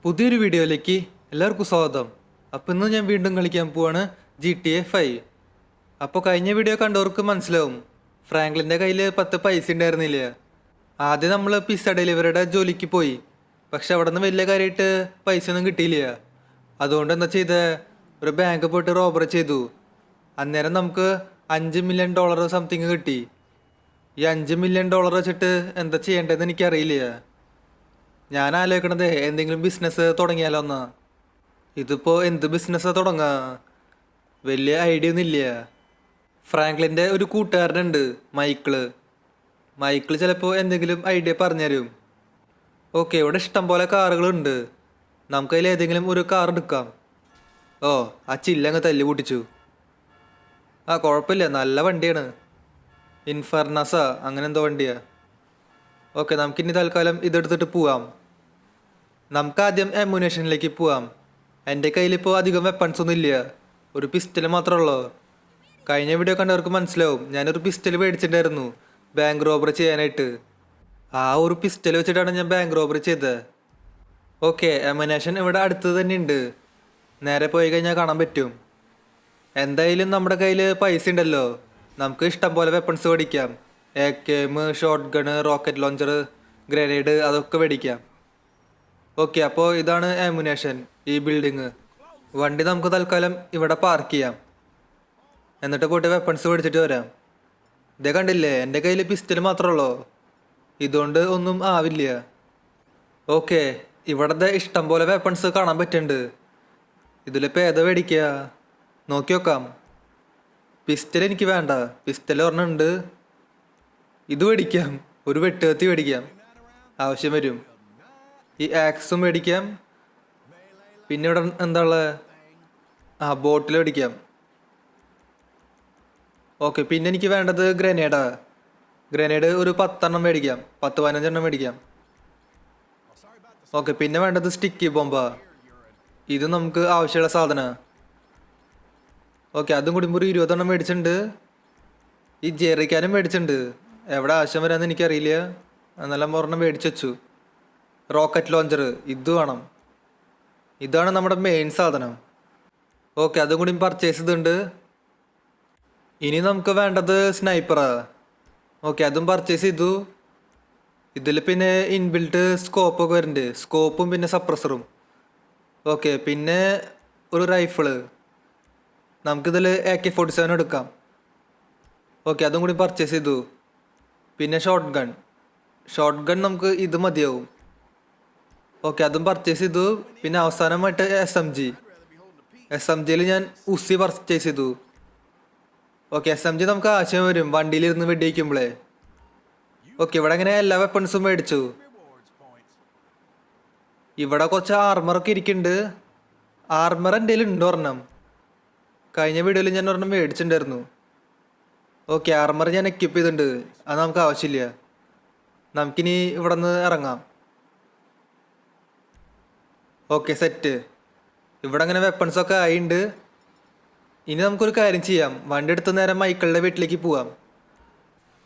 പുതിയൊരു വീഡിയോയിലേക്ക് എല്ലാവർക്കും സ്വാഗതം. അപ്പോൾ ഇന്ന് ഞാൻ വീണ്ടും കളിക്കാൻ പോവാണ് GTA 5. അപ്പോൾ കഴിഞ്ഞ വീഡിയോ കണ്ടവർക്ക് മനസ്സിലാവും, ഫ്രാങ്ക്ലിൻ്റെ കയ്യിൽ 10 പൈസ ഉണ്ടായിരുന്നില്ല. ആദ്യം നമ്മൾ പിസ്സ ഡെലിവറിയുടെ ജോലിക്ക് പോയി, പക്ഷെ അവിടെ നിന്ന് വലിയ കാര്യമായിട്ട് പൈസ ഒന്നും കിട്ടിയില്ല. അതുകൊണ്ട് എന്താ ചെയ്തത്, ഒരു ബാങ്ക് പോയിട്ട് റോബറി ചെയ്തു. അന്നേരം നമുക്ക് $5 മില്യൺ സംതിങ് കിട്ടി. ഈ $5 മില്യൺ വെച്ചിട്ട് എന്താ ചെയ്യേണ്ടതെന്ന് എനിക്കറിയില്ല. ഞാൻ ആലോചിക്കണത് എന്തെങ്കിലും ബിസിനസ് തുടങ്ങിയാലോ എന്നാ. ഇതിപ്പോൾ എന്ത് ബിസിനസ്സാണ് തുടങ്ങുക, വലിയ ഐഡിയ ഒന്നുമില്ല. ഫ്രാങ്ക്ലിൻ്റെ ഒരു കൂട്ടുകാരനുണ്ട്, മൈക്കിള് ചിലപ്പോൾ എന്തെങ്കിലും ഐഡിയ പറഞ്ഞുതരും. ഓക്കെ, ഇവിടെ ഇഷ്ടം പോലെ കാറുകളുണ്ട്, നമുക്കതിൽ ഏതെങ്കിലും ഒരു കാർ എടുക്കാം. ഓ, ആ ചില്ലങ്ങ് തല്ലി പൊട്ടിച്ചു. കുഴപ്പമില്ല, നല്ല വണ്ടിയാണ്. ഇൻഫർണസാ അങ്ങനെ എന്തോ വണ്ടിയാ. ഓക്കെ, നമുക്കിനി തൽക്കാലം ഇതെടുത്തിട്ട് പോവാം. നമുക്ക് ആദ്യം അമ്മുനേഷനിലേക്ക് പോവാം. എൻ്റെ കയ്യിലിപ്പോൾ അധികം വെപ്പൺസ് ഒന്നും ഇല്ല, ഒരു പിസ്റ്റൽ മാത്രമേ ഉള്ളൂ. കഴിഞ്ഞ വീഡിയോ കണ്ടവർക്ക് മനസ്സിലാവും, ഞാനൊരു പിസ്റ്റൽ മേടിച്ചിട്ടുണ്ടായിരുന്നു ബാങ്ക് റോബറി ചെയ്യാനായിട്ട്. ആ ഒരു പിസ്റ്റൽ വെച്ചിട്ടാണ് ഞാൻ ബാങ്ക് റോബറി ചെയ്തത്. ഓക്കെ, അമ്മുനേഷൻ ഇവിടെ അടുത്ത് തന്നെ ഉണ്ട്, നേരെ പോയി കഴിഞ്ഞാൽ കാണാൻ പറ്റും. എന്തായാലും നമ്മുടെ കയ്യിൽ പൈസ ഉണ്ടല്ലോ, നമുക്ക് ഇഷ്ടം പോലെ വെപ്പൺസ് മേടിക്കാം. AK, shot gun, rocket launcher, grenade, അതൊക്കെ മേടിക്കാം. ഓക്കെ, അപ്പോൾ ഇതാണ് ആമുനേഷൻ, ഈ ബിൽഡിങ്. വണ്ടി നമുക്ക് തൽക്കാലം ഇവിടെ പാർക്ക് ചെയ്യാം, എന്നിട്ട് പോയിട്ട് വെപ്പൺസ് മേടിച്ചിട്ട് വരാം. ഇതേ കണ്ടില്ലേ, എൻ്റെ കയ്യിൽ പിസ്റ്റൽ മാത്രമേ ഉള്ളൂ, ഇതുകൊണ്ട് ഒന്നും ആവില്ല. ഓക്കെ, ഇവിടുത്തെ ഇഷ്ടം പോലെ വെപ്പൺസ് കാണാൻ പറ്റുന്നുണ്ട്. ഇതിലിപ്പോൾ ഏതാ മേടിക്കുക, നോക്കി നോക്കാം. പിസ്റ്റൽ എനിക്ക് വേണ്ട, പിസ്റ്റൽ ഒരെണ്ണമുണ്ട്. ഇത് മേടിക്കാം, ഒരു വെട്ടുകത്തി മേടിക്കാം, ആവശ്യം വരും. ഈ ആക്സും മേടിക്കാം. പിന്നെ ഇവിടെ എന്താ ഉള്ളത്, ബോട്ടിൽ മേടിക്കാം. ഓക്കെ, പിന്നെ എനിക്ക് വേണ്ടത് ഗ്രനേഡ് ഒരു 10 എണ്ണം മേടിക്കാം, 10-15 എണ്ണം മേടിക്കാം. ഓക്കെ, പിന്നെ വേണ്ടത് സ്റ്റിക്കി ബോംബാ, ഇത് നമുക്ക് ആവശ്യമുള്ള സാധനമാണ്. ഓക്കെ, അതും കൂടി ഒരു 20 എണ്ണം മേടിച്ചിട്ടുണ്ട്. ഈ ജെറിക്കാനും മേടിച്ചിട്ടുണ്ട്, എവിടെ ആവശ്യം വരാമെന്ന് എനിക്കറിയില്ല, എന്നെല്ലാം ഒരെണ്ണം മേടിച്ച് വെച്ചു. റോക്കറ്റ് ലോഞ്ചർ ഇത് വേണം, ഇതാണ് നമ്മുടെ മെയിൻ സാധനം. ഓക്കെ, അതും കൂടി പർച്ചേസ് ചെയ്തിട്ടുണ്ട്. ഇനി നമുക്ക് വേണ്ടത് സ്നൈപ്പറാ. ഓക്കെ, അതും പർച്ചേസ് ചെയ്തു. ഇതിൽ പിന്നെ ഇൻബിൽട്ട് സ്കോപ്പൊക്കെ വരുന്നുണ്ട്, സ്കോപ്പും പിന്നെ സപ്രസറും. ഓക്കെ, പിന്നെ ഒരു റൈഫിള്, നമുക്കിതിൽ AK-47 എടുക്കാം. ഓക്കെ, അതും കൂടി പർച്ചേസ് ചെയ്തു. പിന്നെ ഷോട്ട് ഗൺ നമുക്ക് ഇത് മതിയാവും. ഓക്കെ, അതും പർച്ചേസ് ചെയ്തു. പിന്നെ അവസാനമായിട്ട് SMG ഞാൻ ഉസി പർച്ചേസ് ചെയ്തു. ഓക്കെ, SMG നമുക്ക് ആവശ്യം വരും വണ്ടിയിലിരുന്ന് വെടിവെക്കുമ്പോഴേ. ഓക്കെ, ഇവിടെ അങ്ങനെ എല്ലാ വെപ്പൺസും മേടിച്ചു. ഇവിടെ കുറച്ച് ആർമറൊക്കെ ഇരിക്കുന്നുണ്ട്. ആർമർ എൻ്റെ കയ്യിൽ ഉണ്ട് ഒരെണ്ണം, കഴിഞ്ഞ വീഡിയോയിൽ ഞാൻ ഒരെണ്ണം മേടിച്ചിട്ടുണ്ടായിരുന്നു. ഓക്കെ, ആർമർ ഞാൻ എക്യൂപ്പ് ചെയ്തിട്ടുണ്ട്, അത് നമുക്ക് ആവശ്യമില്ല. നമുക്കിനി ഇവിടെ നിന്ന് ഇറങ്ങാം. Okay, set. ഇവിടെ അങ്ങനെ വെപ്പൺസൊക്കെ ആയിട്ടുണ്ട്. ഇനി നമുക്കൊരു കാര്യം ചെയ്യാം, വണ്ടി എടുത്ത് നേരെ മൈക്കിളുടെ വീട്ടിലേക്ക് പോവാം.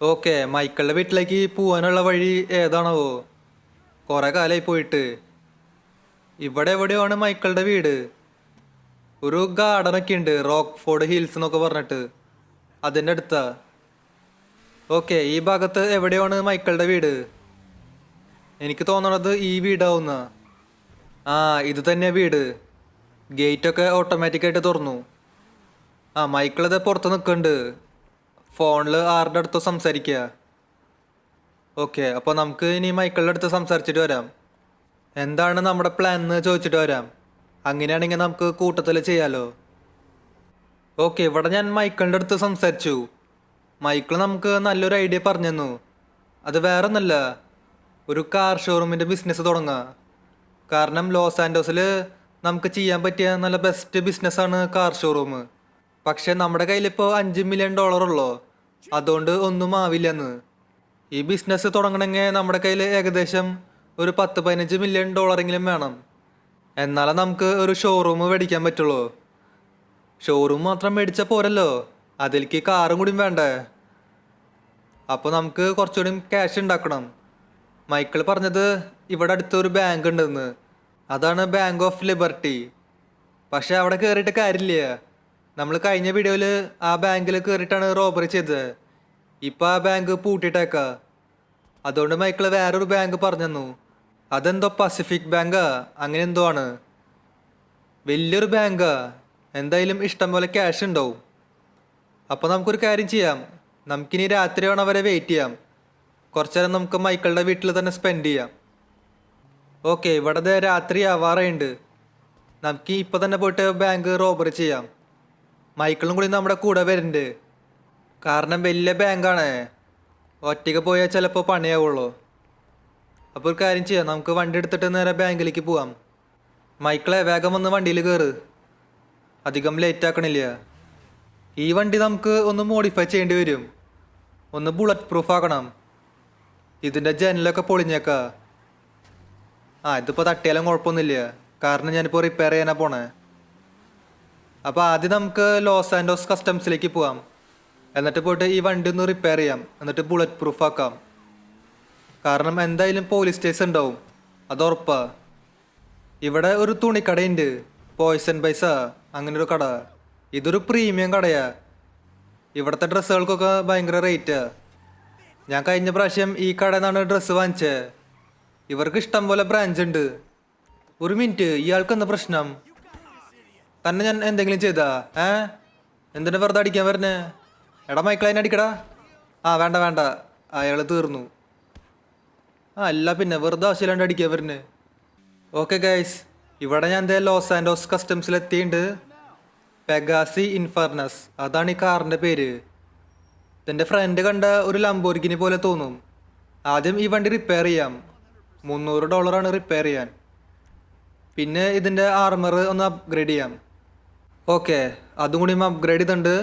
ഓക്കെ, മൈക്കിളുടെ വീട്ടിലേക്ക് പോകാനുള്ള വഴി ഏതാണാവോ, കുറേ കാലമായി പോയിട്ട്. ഇവിടെ എവിടെയാണ് മൈക്കിളുടെ വീട്, ഒരു ഗാർഡനൊക്കെ ഉണ്ട്, റോക്ക്ഫോർഡ് ഹിൽസ് എന്നൊക്കെ പറഞ്ഞിട്ട്, അതിൻ്റെ അടുത്താ. ഓക്കെ, ഈ ഭാഗത്ത് എവിടെയാണ് മൈക്കിളുടെ വീട്, എനിക്ക് തോന്നണത് ഈ വീടാവുന്ന. ഇത് തന്നെയാ വീട്. ഗേറ്റൊക്കെ ഓട്ടോമാറ്റിക്കായിട്ട് തുറന്നു. മൈക്കിളത് പുറത്ത് നിൽക്കുന്നുണ്ട്, ഫോണിൽ ആരുടെ അടുത്തോ സംസാരിക്കുക. ഓക്കെ, അപ്പോൾ നമുക്ക് ഇനി മൈക്കിളുടെ അടുത്ത് സംസാരിച്ചിട്ട് വരാം, എന്താണ് നമ്മുടെ പ്ലാൻ എന്ന് ചോദിച്ചിട്ട് വരാം. അങ്ങനെയാണെങ്കിൽ നമുക്ക് കൂട്ടത്തിൽ ചെയ്യാലോ. ഓക്കെ, ഇവിടെ ഞാൻ മൈക്കിളിൻ്റെ അടുത്ത് സംസാരിച്ചു. മൈക്കിൾ നമുക്ക് നല്ലൊരു ഐഡിയ പറഞ്ഞു തന്നു. അത് വേറെ ഒന്നല്ല, ഒരു കാർ ഷോറൂമിൻ്റെ ബിസിനസ് തുടങ്ങുക. കാരണം ലോസ് ആൻഡോസിൽ നമുക്ക് ചെയ്യാൻ പറ്റിയ നല്ല ബെസ്റ്റ് ബിസിനസ്സാണ് കാർ ഷോറൂം. പക്ഷേ നമ്മുടെ കയ്യിലിപ്പോൾ $5 മില്യൺ ഉള്ളൂ, അതുകൊണ്ട് ഒന്നും ആവില്ലെന്ന്. ഈ ബിസിനസ് തുടങ്ങണമെങ്കിൽ നമ്മുടെ കയ്യിൽ ഏകദേശം ഒരു $10-15 മില്യൺ വേണം, എന്നാലേ നമുക്ക് ഒരു ഷോറൂം മേടിക്കാൻ പറ്റുള്ളൂ. ഷോറൂം മാത്രം മേടിച്ചാൽ പോരല്ലോ, അതിലേക്ക് കാറും കൂടി വേണ്ടേ. അപ്പോൾ നമുക്ക് കുറച്ചുകൂടി ക്യാഷ് ഉണ്ടാക്കണം. മൈക്കിൾ പറഞ്ഞത് ഇവിടെ അടുത്തൊരു ബാങ്ക് ഉണ്ടെന്ന്, അതാണ് ബാങ്ക് ഓഫ് ലിബർട്ടി. പക്ഷെ അവിടെ കയറിയിട്ട് കാര്യമില്ല. നമ്മൾ കഴിഞ്ഞ വീഡിയോയിൽ ആ ബാങ്കിൽ കയറിയിട്ടാണ് റോബറി ചെയ്തത്. ഇപ്പം ആ ബാങ്ക് പൂട്ടിയിട്ടേക്കാ. അതുകൊണ്ട് മൈക്കിള് വേറൊരു ബാങ്ക് പറഞ്ഞു തന്നു. അതെന്തോ പസഫിക് ബാങ്കാ അങ്ങനെ എന്തോ ആണ്. വലിയൊരു ബാങ്കാ. എന്തായാലും ഇഷ്ടം പോലെ ക്യാഷ് ഉണ്ടാവും. അപ്പോൾ നമുക്കൊരു കാര്യം ചെയ്യാം. നമുക്കിനി രാത്രി വേണം വരെ വെയിറ്റ് ചെയ്യാം. കുറച്ചു നേരം നമുക്ക് മൈക്കിളുടെ വീട്ടിൽ തന്നെ സ്പെൻഡ് ചെയ്യാം. ഓക്കെ, ഇവിടെ രാത്രി ആവാറുണ്ട്. നമുക്ക് ഇപ്പം തന്നെ പോയിട്ട് ബാങ്ക് റോബറി ചെയ്യാം. മൈക്കിളും കൂടി നമ്മുടെ കൂടെ വരുന്നുണ്ട്. കാരണം വലിയ ബാങ്കാണ്. ഒറ്റയ്ക്ക് പോയാൽ ചിലപ്പോൾ പണിയാവുള്ളൂ. അപ്പോൾ ഒരു കാര്യം ചെയ്യാം, നമുക്ക് വണ്ടി എടുത്തിട്ട് നേരെ ബാങ്കിലേക്ക് പോവാം. മൈക്കിളെ വേഗം വന്ന് വണ്ടിയിൽ കയറ്. അധികം ലേറ്റ് ആക്കണില്ല. ഈ വണ്ടി നമുക്ക് ഒന്ന് മോഡിഫൈ ചെയ്യേണ്ടി വരും. ഒന്ന് ബുള്ളറ്റ് പ്രൂഫ് ആക്കണം. ഇതിൻ്റെ ജനലൊക്കെ പൊളിഞ്ഞേക്കാ. ഇതിപ്പോൾ തട്ടിയാലും കുഴപ്പമൊന്നുമില്ല. കാരണം ഞാനിപ്പോൾ റിപ്പയർ ചെയ്യാനാണ് പോണേ. അപ്പോൾ ആദ്യം നമുക്ക് ലോസ് ആൻഡോസ് കസ്റ്റംസിലേക്ക് പോവാം. എന്നിട്ട് പോയിട്ട് ഈ വണ്ടി ഒന്ന് റിപ്പയർ ചെയ്യാം. എന്നിട്ട് ബുള്ളറ്റ് പ്രൂഫ് ആക്കാം. കാരണം എന്തായാലും പോലീസ് സ്റ്റേഷൻ ഉണ്ടാവും, അത് ഉറപ്പാ. ഇവിടെ ഒരു തുണിക്കടയുണ്ട്, പോയ്സൺ പൈസ അങ്ങനെ ഒരു കട. ഇതൊരു പ്രീമിയം കടയാ. ഇവിടുത്തെ ഡ്രസ്സുകൾക്കൊക്കെ ഭയങ്കര റേറ്റാ. ഞാൻ കഴിഞ്ഞ പ്രാവശ്യം ഈ കടയിൽ നിന്നാണ് ഡ്രസ്സ് വാങ്ങിച്ചത്. ഇവർക്ക് ഇഷ്ടം പോലെ ബ്രാഞ്ച് ഉണ്ട്. ഒരു മിനിറ്റ്, ഇയാൾക്ക് എന്താ പ്രശ്നം? തന്നെ ഞാൻ എന്തെങ്കിലും ചെയ്താ? എന്തിനാ വെറുതെ അടിക്കാൻ വരുന്നേ? എടാ മൈക്കിളതിനെ അടിക്കടാ. വേണ്ട വേണ്ട, അയാൾ തീർന്നു. അല്ല പിന്നെ വെറുതെ ആവശ്യമില്ലാണ്ട് അടിക്കാൻ വരുന്നേ. ഓക്കെ ഗൈസ്, ഇവിടെ ഞാൻ ലോസ് ആൻഡോസ് കസ്റ്റംസിലെത്തിയിട്ടുണ്ട്. പെഗാസി ഇൻഫർണസ്, അതാണ് ഈ കാറിൻ്റെ പേര്. ഇതെൻ്റെ ഫ്രണ്ട് കണ്ട ഒരു ലംബോർഗിനി പോലെ തോന്നും. ആദ്യം ഈ വണ്ടി റിപ്പയർ ചെയ്യാം. $300 റിപ്പയർ ചെയ്യാൻ. പിന്നെ ഇതിൻ്റെ ആർമർ ഒന്ന് അപ്ഗ്രേഡ് ചെയ്യാം. ഓക്കെ, അതും കൂടി അപ്ഗ്രേഡ് ചെയ്തിട്ടുണ്ട്.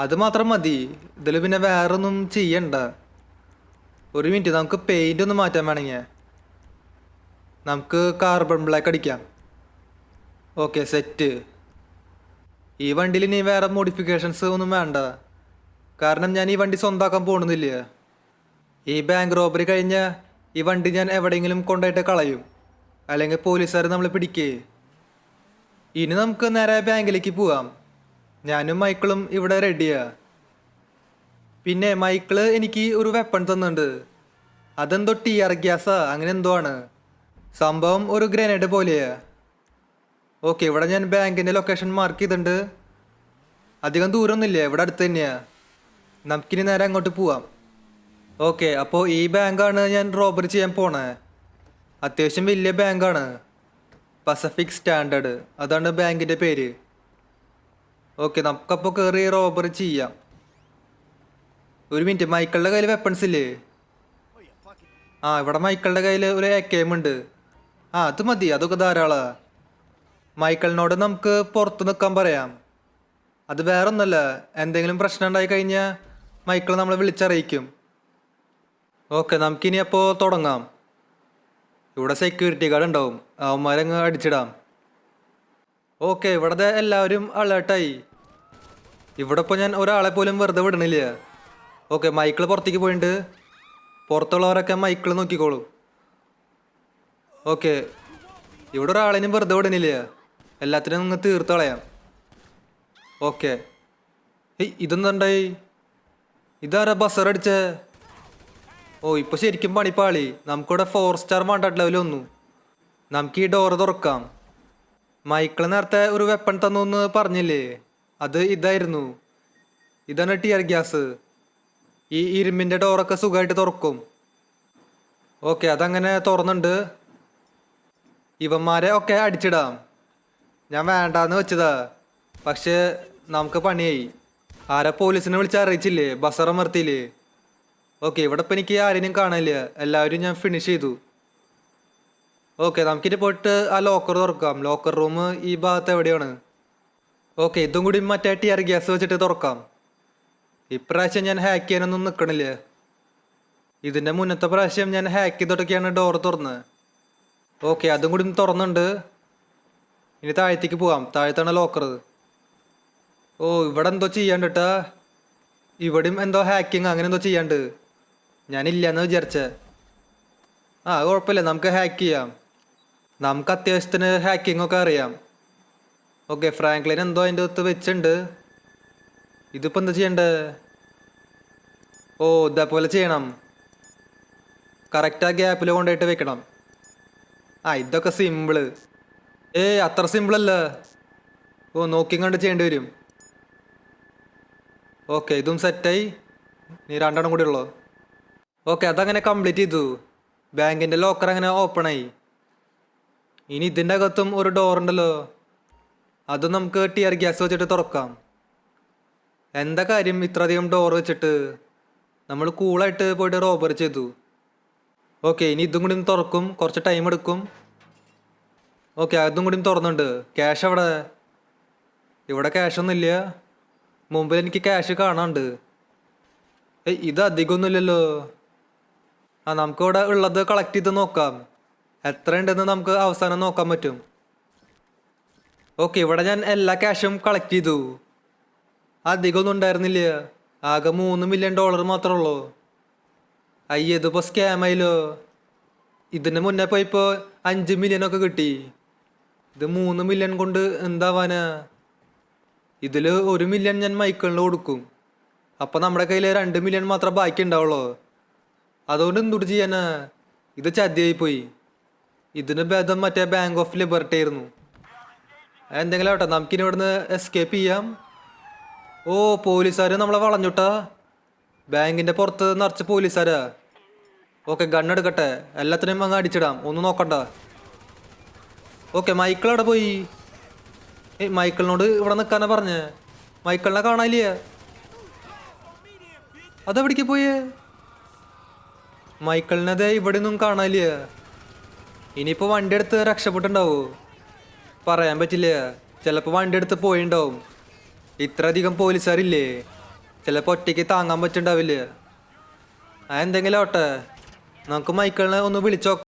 അത് മാത്രം മതി. ഇതിൽ പിന്നെ വേറൊന്നും ചെയ്യണ്ട. ഒരു മിനിറ്റ്, നമുക്ക് പെയിൻ്റ് ഒന്ന് മാറ്റാൻ വേണമെങ്കിൽ നമുക്ക് കാർബൺ ബ്ലാക്ക് അടിക്കാം. Okay, set. ഈ വണ്ടിയിൽ ഇനി വേറെ മോഡിഫിക്കേഷൻസ് ഒന്നും വേണ്ട. കാരണം ഞാൻ ഈ വണ്ടി സ്വന്തമാക്കാൻ പോകുന്നില്ല. ഈ ബാങ്ക് റോബറി കഴിഞ്ഞാൽ ഈ വണ്ടി ഞാൻ എവിടെയെങ്കിലും കൊണ്ടുപോയിട്ട് കളയും, അല്ലെങ്കിൽ പോലീസുകാർ നമ്മളെ പിടിക്കേ. ഇനി നമുക്ക് നേരെ ബാങ്കിലേക്ക് പോവാം. ഞാനും മൈക്കിളും ഇവിടെ റെഡിയാ. പിന്നെ മൈക്കിള് എനിക്ക് ഒരു വെപ്പൺ തന്നിട്ടുണ്ട്. അതെന്തോ ടിയർ ഗ്യാസാ അങ്ങനെ എന്തോ ആണ്. സംഭവം ഒരു ഗ്രനേഡ് പോലെയാ. ഓക്കെ, ഇവിടെ ഞാൻ ബാങ്കിൻ്റെ ലൊക്കേഷൻ മാർക്ക് ചെയ്തിട്ടുണ്ട്. അധികം ദൂരമൊന്നുമില്ല, ഇവിടെ അടുത്ത് തന്നെയാ. നമുക്കിനി നേരെ അങ്ങോട്ട് പോവാം. ഓക്കെ, അപ്പോൾ ഈ ബാങ്കാണ് ഞാൻ റോബറി ചെയ്യാൻ പോണേ. അത്യാവശ്യം വലിയ ബാങ്കാണ്. പസഫിക് സ്റ്റാൻഡേർഡ്, അതാണ് ബാങ്കിൻ്റെ പേര്. ഓക്കെ, നമുക്കപ്പോൾ കയറി റോബറി ചെയ്യാം. ഒരു മിനിറ്റ്, മൈക്കിളുടെ കയ്യിൽ വെപ്പൺസ് ഇല്ലേ? ഇവിടെ മൈക്കിളുടെ കയ്യിൽ ഒരു AKM ഉണ്ട്. അത് മതി, അതൊക്കെ ധാരാളാ. മൈക്കിളിനോട് നമുക്ക് പുറത്ത് നിൽക്കാൻ പറയാം. അത് വേറെ ഒന്നുമല്ല, എന്തെങ്കിലും പ്രശ്നം ഉണ്ടായി കഴിഞ്ഞാൽ മൈക്കിൾ നമ്മളെ വിളിച്ചറിയിക്കും. ഓക്കെ, നമുക്കിനി അപ്പോൾ തുടങ്ങാം. ഇവിടെ സെക്യൂരിറ്റി ഗാർഡ് ഉണ്ടാവും, അവന്മാരങ്ങ് അടിച്ചിടാം. ഓക്കെ, ഇവിടുത്തെ എല്ലാവരും അലേർട്ടായി. ഇവിടെ ഇപ്പോൾ ഞാൻ ഒരാളെ പോലും വെറുതെ വിടണില്ല. ഓക്കെ, മൈക്കിൾ പുറത്തേക്ക് പോയിട്ടുണ്ട്. പുറത്തുള്ളവരൊക്കെ മൈക്കിൾ നോക്കിക്കോളും. ഓക്കെ, ഇവിടെ ഒരാളെയും വെറുതെ വിടണില്ല. എല്ലാത്തിനും നിങ്ങൾ തീർത്ത് കളയാം. ഓക്കെ, ഇതെന്തുണ്ടായി? ഇതാരാ ബസറടിച്ചേ? ഇപ്പോൾ ശരിക്കും പണിപ്പാളി. നമുക്കിവിടെ 4 സ്റ്റാർ വാണ്ടഡ് ലെവൽ വന്നു. നമുക്ക് ഈ ഡോറ് തുറക്കാം. മൈക്കിൾ നേരത്തെ ഒരു വെപ്പൺ തന്നു എന്ന് പറഞ്ഞില്ലേ? അത് ഇതായിരുന്നു. ഇതാണ് ടിയർ ഗ്യാസ്. ഈ ഇരുമ്പിൻ്റെ ഡോറൊക്കെ സുഖമായിട്ട് തുറക്കും. ഓക്കെ, അതങ്ങനെ തുറന്നുണ്ട്. ഇവന്മാരെ ഒക്കെ അടിച്ചിടാം. ഞാൻ വേണ്ടാന്ന് വെച്ചതാ, പക്ഷേ നമുക്ക് പണിയായി. ആരാ പോലീസിനെ വിളിച്ച് അറിയിച്ചില്ലേ? ബസറമർത്തിയില്ലേ? ഓക്കെ, ഇവിടെ ഇപ്പം എനിക്ക് ആരെയും കാണില്ല. എല്ലാവരും ഞാൻ ഫിനിഷ് ചെയ്തു. ഓക്കെ, നമുക്കിനി പോയിട്ട് ആ ലോക്കർ തുറക്കാം. ലോക്കർ റൂം ഈ ഭാഗത്ത് എവിടെയാണ്? ഓക്കെ, ഇതും കൂടി മറ്റേ ടിയർ ഗ്യാസ് വെച്ചിട്ട് തുറക്കാം. ഇപ്രാവശ്യം ഞാൻ ഹാക്ക് ചെയ്യാനൊന്നും നിൽക്കണില്ല. ഇതിൻ്റെ മുന്നത്തെ പ്രാവശ്യം ഞാൻ ഹാക്ക് ചെയ്തിട്ടൊക്കെയാണ് ഡോർ തുറന്നത്. ഓക്കെ, അതും കൂടി തുറന്നുണ്ട്. ഇനി താഴത്തേക്ക് പോവാം. താഴത്താണ് ലോക്കർ. ഇവിടെ എന്തോ ചെയ്യാണ്ട് കേട്ടാ. ഇവിടെയും എന്തോ ഹാക്കിങ് അങ്ങനെ എന്തോ ചെയ്യാണ്ട്. ഞാനില്ലയെന്ന് വിചാരിച്ചേ. കുഴപ്പമില്ല, നമുക്ക് ഹാക്ക് ചെയ്യാം. നമുക്ക് അത്യാവശ്യത്തിന് ഹാക്കിംഗ് ഒക്കെ അറിയാം. ഓക്കെ, ഫ്രാങ്ക്ലിൻ എന്തോ അതിൻ്റെ അകത്ത് വെച്ചിട്ടുണ്ട്. ഇതിപ്പോൾ എന്താ ചെയ്യണ്ടേ? ഓ, ഇതേപോലെ ചെയ്യണം. കറക്റ്റ് ആ ഗ്യാപ്പിൽ കൊണ്ടുപോയിട്ട് വെക്കണം. ഇതൊക്കെ സിമ്പിള്. അത്ര സിമ്പിളല്ല. ഓ, നോക്കിയും കണ്ട് ചെയ്യേണ്ടി വരും. ഓക്കെ, ഇതും സെറ്റായി. നീ രണ്ടെണ്ണം കൂടി ഉള്ളോ? ഓക്കെ, അതങ്ങനെ കംപ്ലീറ്റ് ചെയ്തു. ബാങ്കിൻ്റെ ലോക്കർ അങ്ങനെ ഓപ്പണായി. ഇനി ഇതിൻ്റെ അകത്തും ഒരു ഡോറുണ്ടല്ലോ, അത് നമുക്ക് ടിയർ ഗ്യാസ് വെച്ചിട്ട് തുറക്കാം. എന്താ കാര്യം ഇത്രയധികം ഡോർ വെച്ചിട്ട്? നമ്മൾ കൂളായിട്ട് പോയിട്ട് റോബറി ചെയ്തു. ഓക്കെ, ഇനി ഇതും കൂടി തുറക്കും. കുറച്ച് ടൈം എടുക്കും. ഓക്കെ, അതും കൂടി തുറന്നുണ്ട്. ക്യാഷ് എവിടെ? ഇവിടെ ക്യാഷൊന്നുമില്ല. മുമ്പിൽ എനിക്ക് ക്യാഷ് കാണാണ്ട്. ഇത് അധികമൊന്നുമില്ലല്ലോ. നമുക്കിവിടെ ഉള്ളത് കളക്ട് ചെയ്ത് നോക്കാം. എത്ര ഉണ്ടെന്ന് നമുക്ക് അവസാനം നോക്കാൻ പറ്റും. ഓക്കെ, ഇവിടെ ഞാൻ എല്ലാ ക്യാഷും കളക്ട് ചെയ്തു. അധികമൊന്നും ഉണ്ടായിരുന്നില്ല. ആകെ $3 മില്യൺ മാത്രമേ ഉള്ളൂ. ഇതിപ്പോൾ സ്കാമായില്ലോ. ഇതിന് മുന്നേ പോയിപ്പോൾ 5 മില്യണൊക്കെ കിട്ടി. ഇത് 3 മില്യൺ കൊണ്ട് എന്താവാനാ? ഇതിൽ 1 മില്യൺ ഞാൻ മൈക്കിളിന് കൊടുക്കും. അപ്പോൾ നമ്മുടെ കയ്യിൽ 2 മില്യൺ മാത്രമേ ബാക്കി ഉണ്ടാവുള്ളൂ. അതുകൊണ്ട് എന്തുകൊണ്ട് ചെയ്യാനാ? ഇത് ചതിയായിപ്പോയി. ഇതിന് ഭേദം മറ്റേ ബാങ്ക് ഓഫ് ലിബർട്ടി ആയിരുന്നു. എന്തെങ്കിലും ആവട്ടെ, നമുക്കിനി ഇവിടുന്ന് എസ്കേപ്പ് ചെയ്യാം. ഓ, പോലീസുകാർ നമ്മളെ വളഞ്ഞുട്ടാ. ബാങ്കിൻ്റെ പുറത്ത് നിറച്ച് പോലീസുകാരാ. ഓക്കെ, ഗണ്ണെടുക്കട്ടെ. എല്ലാത്തിനെയും അങ്ങ് അടിച്ചിടാം, ഒന്നും നോക്കണ്ട. ഓക്കെ, മൈക്കിൾ അവിടെ പോയി. മൈക്കിളിനോട് ഇവിടെ നിൽക്കാനാ പറഞ്ഞേ. മൈക്കിളിനെ കാണാനില്ല. അതെവിടേക്ക് പോയേ? മൈക്കിളിനത് ഇവിടെ ഒന്നും കാണാനില്ല. ഇനിയിപ്പോൾ വണ്ടി എടുത്ത് രക്ഷപ്പെട്ടുണ്ടാവോ? പറയാൻ പറ്റില്ല. ചിലപ്പോൾ വണ്ടി എടുത്ത് പോയിണ്ടാവും. ഇത്രയധികം പോലീസുകാരില്ലേ, ചിലപ്പോൾ ഒറ്റയ്ക്ക് താങ്ങാൻ പറ്റുണ്ടാവില്ല. എന്തെങ്കിലും ആവട്ടെ, നമുക്ക് മൈക്കിളിനെ ഒന്ന് വിളിച്ചോ.